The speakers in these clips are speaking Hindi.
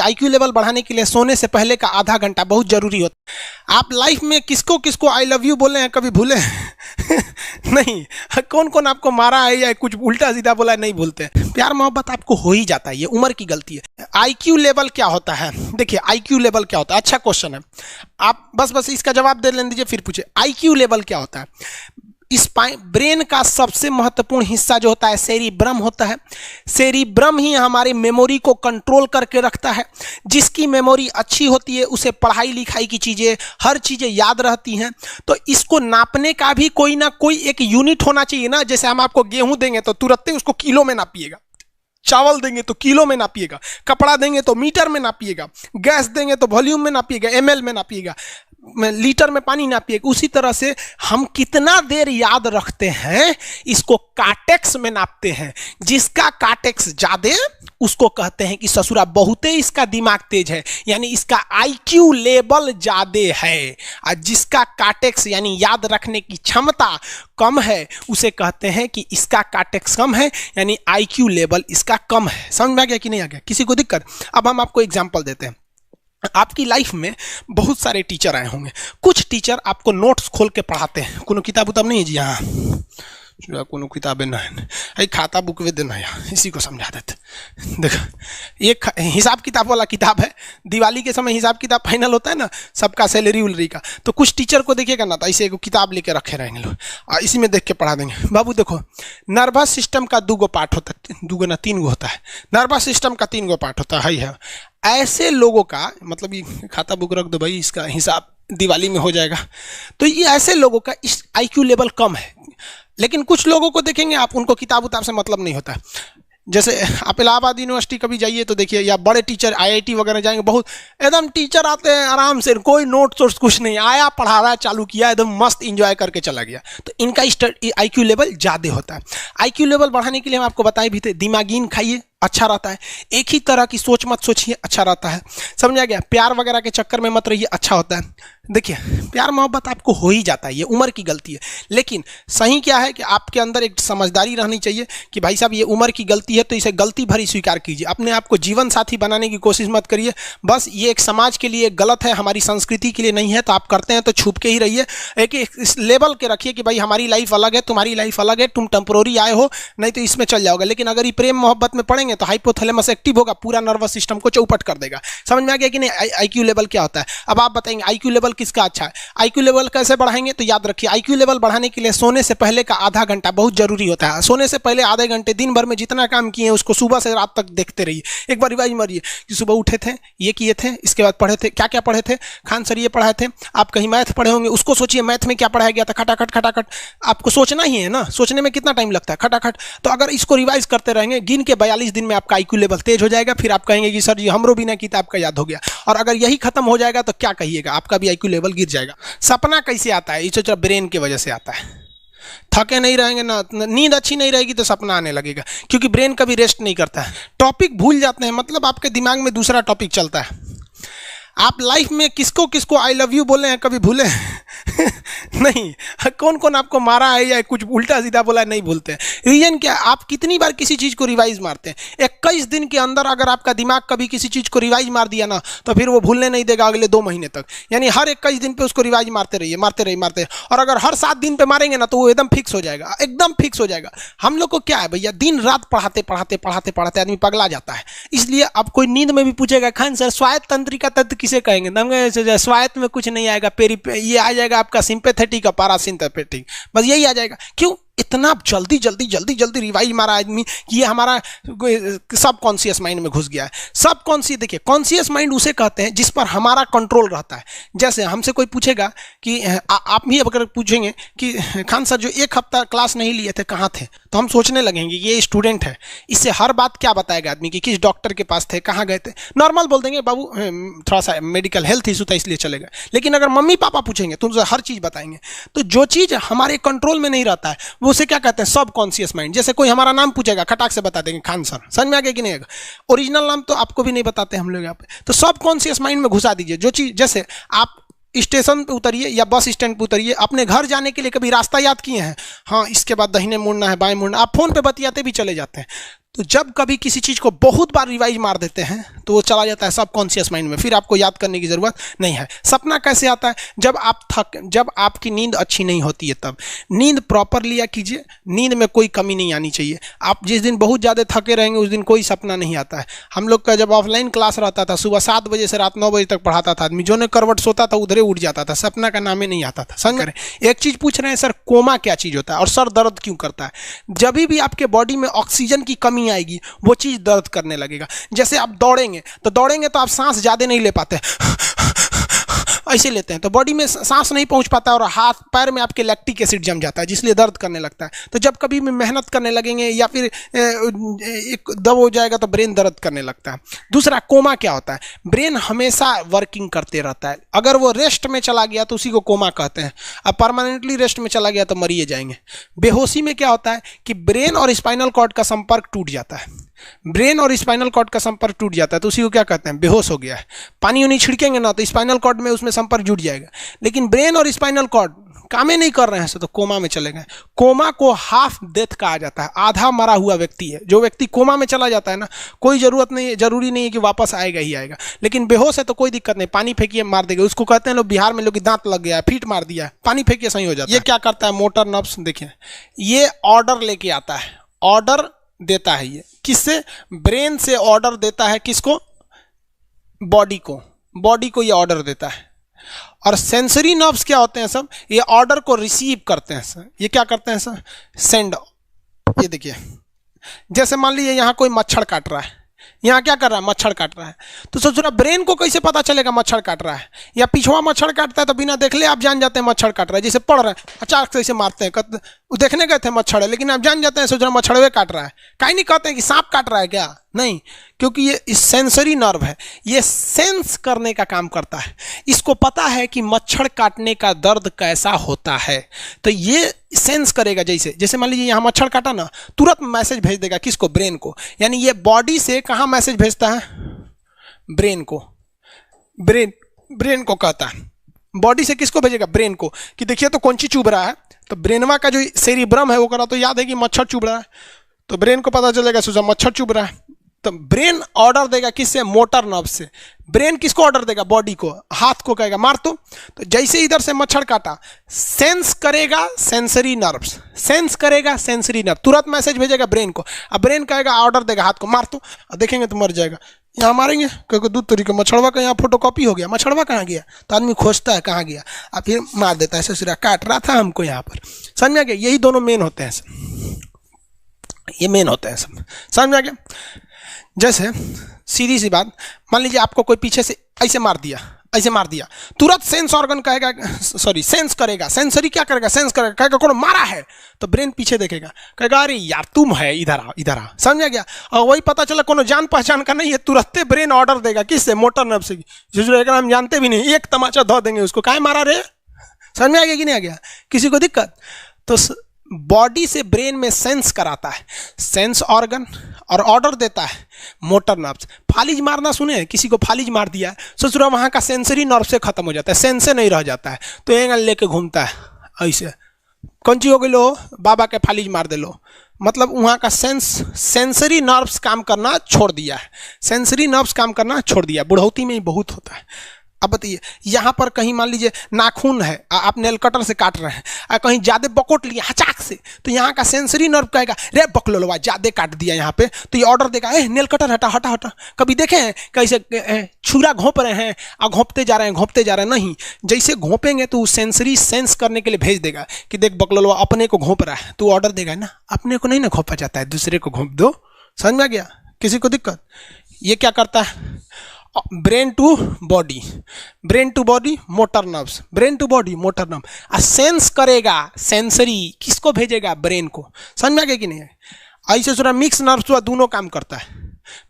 आईक्यू लेवल बढ़ाने के लिए सोने से पहले का आधा घंटा बहुत जरूरी होता है। आप लाइफ में किसको किसको आई लव यू बोले हैं कभी भूले नहीं? कौन कौन आपको मारा है या कुछ उल्टा सीधा बोला है नहीं भूलते। प्यार मोहब्बत आपको हो ही जाता है, ये उम्र की गलती है। आईक्यू लेवल क्या होता है? देखिए आईक्यू लेवल क्या होता है, अच्छा क्वेश्चन है। आप बस इसका जवाब दे लेने दीजिए फिर पूछे आईक्यू लेवल क्या होता है। इस ब्रेन का सबसे महत्वपूर्ण हिस्सा जो होता है सेरिब्रम होता है। सेरिब्रम ही हमारी मेमोरी को कंट्रोल करके रखता है। जिसकी मेमोरी अच्छी होती है उसे पढ़ाई लिखाई की चीज़ें हर चीज़ें याद रहती हैं। तो इसको नापने का भी कोई ना कोई एक यूनिट होना चाहिए ना। जैसे हम आपको गेहूं देंगे तो तुरंत ही उसको किलो में नापिएगा, चावल देंगे तो किलो में नापिएगा, कपड़ा देंगे तो मीटर में नापिएगा, गैस देंगे तो वॉल्यूम में नापिएगा, एमएल में नापिएगा, लीटर में पानी नापिएगा। उसी तरह से हम कितना देर याद रखते हैं इसको कार्टेक्स में नापते हैं। जिसका कार्टेक्स ज्यादा उसको कहते हैं कि ससुरा बहुते इसका दिमाग तेज है, यानी इसका आईक्यू लेवल ज्यादा है। और जिसका कार्टेक्स यानी याद रखने की क्षमता कम है उसे कहते हैं कि इसका कार्टेक्स कम है, यानी आईक्यू लेवल इसका कम है। समझ में आ गया कि नहीं आ गया? किसी को दिक्कत? अब हम आपको एग्जांपल देते हैं। आपकी लाइफ में बहुत सारे टीचर आए होंगे। कुछ टीचर आपको नोट्स खोल के पढ़ाते हैं। कोनो किताब उताब नहीं है जी? हाँ, कोनो किताबें नहीं, खाता बुक वे देना है, इसी को समझा देते। देखो एक हिसाब किताब वाला किताब है। दिवाली के समय हिसाब किताब फाइनल होता है ना सबका, सैलरी उलरी का। तो कुछ टीचर को देखिएगा ना तो ऐसे एक किताब लेके रखे रहेंगे लोग और इसी में देख के पढ़ा देंगे। बाबू देखो नर्वस सिस्टम का 2 पार्ट होता है, 2 ना 3 होता है। नर्वस सिस्टम का 3 पार्ट होता है। ऐसे लोगों का मतलब ये खाता बुक रख दो भाई, इसका हिसाब दिवाली में हो जाएगा। तो ये ऐसे लोगों का इस आईक्यू लेवल कम है। लेकिन कुछ लोगों को देखेंगे आप, उनको किताब उताब से मतलब नहीं होता है। जैसे आप इलाहाबाद यूनिवर्सिटी कभी जाइए तो देखिए, या बड़े टीचर आईआईटी वगैरह जाएंगे, बहुत एकदम टीचर आते हैं आराम से, कोई नोट सोर्स कुछ नहीं, आया पढ़ा रहा है, चालू किया, एकदम मस्त इंजॉय करके चला गया। तो इनका आईक्यू लेवल ज़्यादा होता है। आईक्यू लेवल बढ़ाने के लिए हम आपको बताए भी थे, दिमागीन खाइए अच्छा रहता है। एक ही तरह की सोच मत सोचिए, अच्छा रहता है। समझ आ गया? प्यार वगैरह के चक्कर में मत रहिए, अच्छा होता है। देखिए प्यार मोहब्बत आपको हो ही जाता है, ये उम्र की गलती है। लेकिन सही क्या है कि आपके अंदर एक समझदारी रहनी चाहिए कि भाई साहब ये उम्र की गलती है तो इसे गलती भरी स्वीकार कीजिए। अपने आप को जीवन साथी बनाने की कोशिश मत करिए। बस ये एक समाज के लिए गलत है, हमारी संस्कृति के लिए नहीं है। तो आप करते हैं तो छुप के ही रहिए। एक इस लेवल के रखिए कि भाई हमारी लाइफ अलग है, तुम्हारी लाइफ अलग है, तुम टेम्पोररी आए हो, नहीं तो इसमें चल जाओगे। लेकिन अगर ये प्रेम मोहब्बत में पड़ेंगे तो हाइपोथैलेमस एक्टिव होगा, पूरा नर्वस सिस्टम को चौपट कर देगा। समझ में आ गया कि नहीं? आईक्यू लेवल क्या होता है? अब आप बताएंगे आईक्यू लेवल किसका अच्छा है, आईक्यू लेवल कैसे बढ़ाएंगे? तो याद रखिए आईक्यू लेवल बढ़ाने के लिए सोने से पहले का आधा घंटा बहुत जरूरी होता है। सोने से पहले आधे घंटे दिन भर में जितना काम किए उसको सुबह से रात तक देखते रहिए। एक बार रिवाइज मारिए कि सुबह उठे थे, ये किए थे, इसके बाद पढ़े थे, क्या क्या पढ़े थे, खान सर ये पढ़ाए थे। आप कहीं मैथ पढ़े होंगे, उसको सोचिए मैथ में क्या पढ़ाया गया था, खटाखट खटाखट। आपको सोचना ही है ना, सोचने में कितना टाइम लगता है, खटाखट। तो अगर इसको रिवाइज करते रहेंगे, गिन के 42 दिन में आपका आईक्यू लेवल तेज हो जाएगा। फिर आप कहेंगे कि सर जी हमरो बिना किताब का याद हो गया। और अगर यही खत्म हो जाएगा तो क्या कहिएगा, आपका भी आईक्यू लेवल गिर जाएगा। सपना कैसे आता है? इसे ब्रेन की वजह से आता है। थके नहीं रहेंगे ना, नींद अच्छी नहीं रहेगी तो सपना आने लगेगा, क्योंकि ब्रेन कभी रेस्ट नहीं करता है। टॉपिक भूल जाते हैं, मतलब आपके दिमाग में दूसरा टॉपिक चलता है। आप लाइफ में किसको किसको आई लव यू बोले हैं कभी भूले नहीं? कौन कौन आपको मारा है या कुछ उल्टा सीधा बोला है नहीं भूलते। रीजन क्या? आप कितनी बार किसी चीज़ को रिवाइज मारते हैं। 21 दिन के अंदर अगर आपका दिमाग कभी किसी चीज़ को रिवाइज मार दिया ना तो फिर वो भूलने नहीं देगा अगले 2 महीने तक। यानी हर 21 दिन पे उसको रिवाइज मारते रहिए, मारते रहिए, मारते रहिए। और अगर हर 7 दिन पे मारेंगे ना तो वो एकदम फिक्स हो जाएगा, एकदम फिक्स हो जाएगा। हम लोग को क्या है भैया, दिन रात पढ़ाते पढ़ाते पढ़ाते पढ़ाते आदमी पगला जाता है। इसलिए अब कोई नींद में भी पूछेगा खान सर स्वायत्त तंत्रिका तत्व किसे कहेंगे, स्वायत्त में कुछ नहीं आएगा, ये आ जाएगा आपका सिंपैथेटिक और पैरासिम्पैथेटिक, बस यही आ जाएगा। क्यों इतना जल्दी जल्दी जल्दी जल्दी रिवाइज मारा आदमी कि ये हमारा सब कॉन्शियस माइंड में घुस गया है। सब कॉन्शियस, देखिए कॉन्शियस माइंड उसे कहते हैं जिस पर हमारा कंट्रोल रहता है। जैसे हमसे कोई पूछेगा कि आप भी अगर पूछेंगे कि खान सर जो 1 हफ्ता क्लास नहीं लिए थे कहाँ थे, तो हम सोचने लगेंगे ये स्टूडेंट है, इससे हर बात क्या बताएगा आदमी कि किस डॉक्टर के पास थे, कहाँ गए थे। नॉर्मल बोल देंगे बाबू थोड़ा सा मेडिकल हेल्थ इशू था इसलिए चले गए। लेकिन अगर मम्मी पापा पूछेंगे तो उनसे हर चीज़ बताएंगे। तो जो चीज़ हमारे कंट्रोल में नहीं रहता है वो उसे क्या कहते हैं, सब कॉन्शियस माइंड। जैसे कोई हमारा नाम पूछेगा खटाक से बता देंगे खान सर, समझ में आ गया कि नहीं आएगा। ओरिजिनल नाम तो आपको भी नहीं बताते हम लोग यहाँ पे। तो सब कॉन्शियस माइंड में घुसा दीजिए जो चीज़। जैसे आप स्टेशन पे उतरिए या बस स्टैंड पे उतरिए, अपने घर जाने के लिए कभी रास्ता याद किए हैं? हाँ, इसके बाद दाहिने मुड़ना है, बाएं मुड़ना, आप फोन पे बतियाते भी चले जाते हैं। तो जब कभी किसी चीज़ को बहुत बार रिवाइज मार देते हैं तो वो चला जाता है सबकॉन्शियस माइंड में, फिर आपको याद करने की ज़रूरत नहीं है। सपना कैसे आता है? जब आपकी नींद अच्छी नहीं होती है तब। नींद प्रॉपर लिया कीजिए, नींद में कोई कमी नहीं आनी चाहिए। आप जिस दिन बहुत ज़्यादा थके रहेंगे उस दिन कोई सपना नहीं आता है। हम लोग का जब ऑफलाइन क्लास रहता था, सुबह 7 बजे से रात 9 बजे तक पढ़ाता था आदमी, जो ने करवट सोता था उधरे उठ जाता था, सपना का नाम ही नहीं आता था। समझ रहे? एक चीज़ पूछ रहे हैं सर, कोमा क्या चीज़ होता है और सर दर्द क्यों करता है? जब भी आपके बॉडी में ऑक्सीजन की कमी आएगी वो चीज़ दर्द करने लगेगा। जैसे आप दौड़ेंगे तो आप सांस ज़्यादा नहीं ले पाते, ऐसे लेते हैं तो बॉडी में सांस नहीं पहुंच पाता और हाथ पैर में आपके लैक्टिक एसिड जम जाता है, जिसलिए दर्द करने लगता है। तो जब कभी भी मेहनत करने लगेंगे या फिर एक दब हो जाएगा तो ब्रेन दर्द करने लगता है। दूसरा, कोमा क्या होता है? ब्रेन हमेशा वर्किंग करते रहता है। अगर वो रेस्ट में चला गया तो उसी को कोमा कहते हैं। अब परमानेंटली रेस्ट में चला गया तो मरिए जाएंगे। बेहोशी में क्या होता है कि ब्रेन और स्पाइनल कॉर्ड का संपर्क टूट जाता है। ब्रेन और स्पाइनल कॉर्ड का संपर्क टूट जाता है तो उसी को क्या कहते हैं? बेहोश हो गया है। पानी उनी छिड़केंगे ना तो स्पाइनल कॉर्ड में उसमें संपर्क जुट जाएगा, लेकिन ब्रेन और स्पाइनल कॉर्ड काम ही नहीं कर रहे हैं तो कोमा में चले गए। कोमा को हाफ डेथ कहा जाता है, आधा मरा हुआ व्यक्ति है। जो व्यक्ति कोमा में चला जाता है ना, कोई जरूरी नहीं है कि वापस आएगा ही आएगा, लेकिन बेहोश है तो कोई दिक्कत नहीं, पानी फेंकिए मार देगा। उसको कहते हैं लोग बिहार में, लोग दांत लग गया, फीट मार दिया, पानी फेंकिए सही हो जाता है। ये क्या करता है? मोटर नर्व्स, देखिए ये ऑर्डर लेके आता है, ऑर्डर देता है। ये किससे? ब्रेन से ऑर्डर देता है। किसको? बॉडी को ये ऑर्डर देता है। और सेंसरी नर्व्स क्या होते हैं सब? ये ऑर्डर को रिसीव करते हैं सर। ये क्या करते हैं सर? सेंड। ये देखिए, जैसे मान लीजिए यहाँ कोई मच्छर काट रहा है, यहाँ क्या कर रहा है? मच्छर काट रहा है। तो सोच रहा, ब्रेन को कैसे पता चलेगा मच्छर काट रहा है? या पिछवा मच्छर काटता है तो बिना देख ले आप जान जाते हैं मच्छर काट रहा है। जैसे पढ़ रहे हैं, अचानक से ऐसे मारते हैं, देखने गए थे मच्छर है, लेकिन आप जान जाते हैं, सोच रहे मच्छरवे काट रहा है। कहीं नहीं कहते हैं कि सांप काट रहा है क्या, नहीं, क्योंकि ये सेंसरी नर्व है, ये सेंस करने का काम करता है। इसको पता है कि मच्छर काटने का दर्द कैसा होता है, तो ये सेंस करेगा। जैसे मान लीजिए यहाँ मच्छर काटा ना, तुरंत मैसेज भेज देगा। किसको? ब्रेन को। यानी ये बॉडी से कहाँ मैसेज भेजता है? ब्रेन को। ब्रेन को कहता है। बॉडी से किसको भेजेगा? ब्रेन को, कि देखिए तो कौन चीज चुभ रहा है। तो ब्रेनवा का जो सेरिब्रम है वो करा तो याद है कि मच्छर चुभ रहा है, तो ब्रेन को पता चलेगा सोचा मच्छर चुभ रहा है, तो ब्रेन ऑर्डर देगा किससे? मोटर नर्व से। ब्रेन किसको ऑर्डर देगा? बॉडी को। हाथ को कहेगा मार तो जैसे इधर से मच्छर काटा, सेंस करेगा सेंसरी नर्व्स, सेंस करेगा सेंसरी नर्व, तुरंत मैसेज भेजेगा ब्रेन को। अब ब्रेन कहेगा, ऑर्डर देगा हाथ को मार तो, देखेंगे तो मर जाएगा। यहाँ मारेंगे क्योंकि दूध तरीके मच्छरवा का यहाँ फोटोकॉपी हो गया, मच्छरवा कहाँ गया, तो आदमी खोजता है कहाँ गया, अब फिर मार देता है, ससुरा काट रहा था हमको यहाँ पर। समझ में आ गया? यही दोनों मेन होते हैं सब, ये मेन होते हैं सब। समझ में आ गया? जैसे सीधी सी बात, मान लीजिए आपको कोई पीछे से ऐसे मार दिया, तुरंत सेंस ऑर्गन कहेगा, सेंस करेगा, सेंसरी क्या करेगा? सेंस करेगा, कहेगा कौन मारा है, तो ब्रेन पीछे देखेगा, कहेगा अरे यार तुम है, इधर आ। समझ गया? और वही पता चला कोनो जान पहचान का नहीं है, तुरंत ब्रेन ऑर्डर देगा किससे? मोटर नर्व से। जो हम जानते भी नहीं, एक तमाचा धो देंगे उसको, काहे मारा रे। समझ में आ गया कि नहीं आ गया? किसी को दिक्कत? तो बॉडी से ब्रेन में सेंस कराता है सेंस ऑर्गन, और ऑर्डर देता है मोटर नर्व्स। फालिज मारना सुने? किसी को फालिज मार दिया, सोच रहा वहाँ का सेंसरी नर्व से खत्म हो जाता है, सेंस से नहीं रह जाता है, तो एंगल लेके घूमता है ऐसे, कौन ची हो गई लो, बाबा के फालिज मार दे लो, मतलब वहाँ का सेंसरी नर्व्स काम करना छोड़ दिया है, सेंसरी नर्व्स काम करना छोड़ दिया। बुढ़ौती में ही बहुत होता है। अब बताइए, यहाँ पर कहीं मान लीजिए नाखून है, आप नेल कटर से काट रहे हैं, कहीं ज़्यादा बकोट लिया हचाक से, तो यहाँ का सेंसरी नर्व कहेगा रे बकलोलवा ज़्यादा काट दिया यहाँ पे, तो ये ऑर्डर देगा ए नेल कटर हटा हटा हटा। कभी देखे हैं कैसे छुरा घोंप रहे हैं और घोंपते जा रहे हैं? नहीं, जैसे घोंपेंगे तो सेंसरी सेंस करने के लिए भेज देगा कि देख बकलोलवा अपने को घोंप रहा है, तो ऑर्डर देगा ना, अपने को नहीं ना घोंपा जाता है, दूसरे को घोंप दो। समझ में आ गया? किसी को दिक्कत? ये क्या करता है? Brain to body motor nerves, brain to body motor nerve. Sense करेगा सेंसरी, किसको भेजेगा? ब्रेन को। समझ में आ गया कि नहीं? ऐसे सुना मिक्स नर्व्स हुआ, दोनों काम करता है।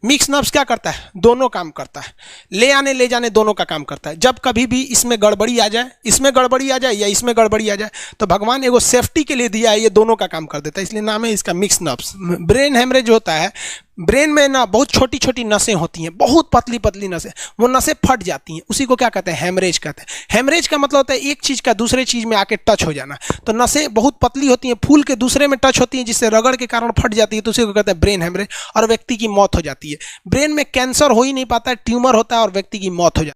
मिक्स नर्व्स क्या करता है? दोनों काम करता है, ले आने ले जाने दोनों का काम करता है। जब कभी भी इसमें गड़बड़ी आ जाए, इसमें गड़बड़ी आ जाए या इसमें गड़बड़ी आ जाए, तो भगवान एगो सेफ्टी के लिए दिया है, ये दोनों का काम कर देता है, इसलिए नाम है इसका मिक्स नर्व्स। ब्रेन हेमरेज होता है, ब्रेन में ना बहुत छोटी छोटी नसें होती हैं, बहुत पतली पतली नसें, वो नसें फट जाती हैं, उसी को क्या कहते हैं, हेमरेज कहते हैं। हेमरेज का मतलब होता है एक चीज़ का दूसरे चीज़ में आके टच हो जाना। तो नसें बहुत पतली होती हैं, फूल के दूसरे में टच होती हैं, जिससे रगड़ के कारण फट जाती है, तो उसी को कहते हैं ब्रेन हेमरेज, और व्यक्ति की मौत हो जाती है। ब्रेन में कैंसर हो ही नहीं पाता है, ट्यूमर होता है और व्यक्ति की मौत हो जाती है।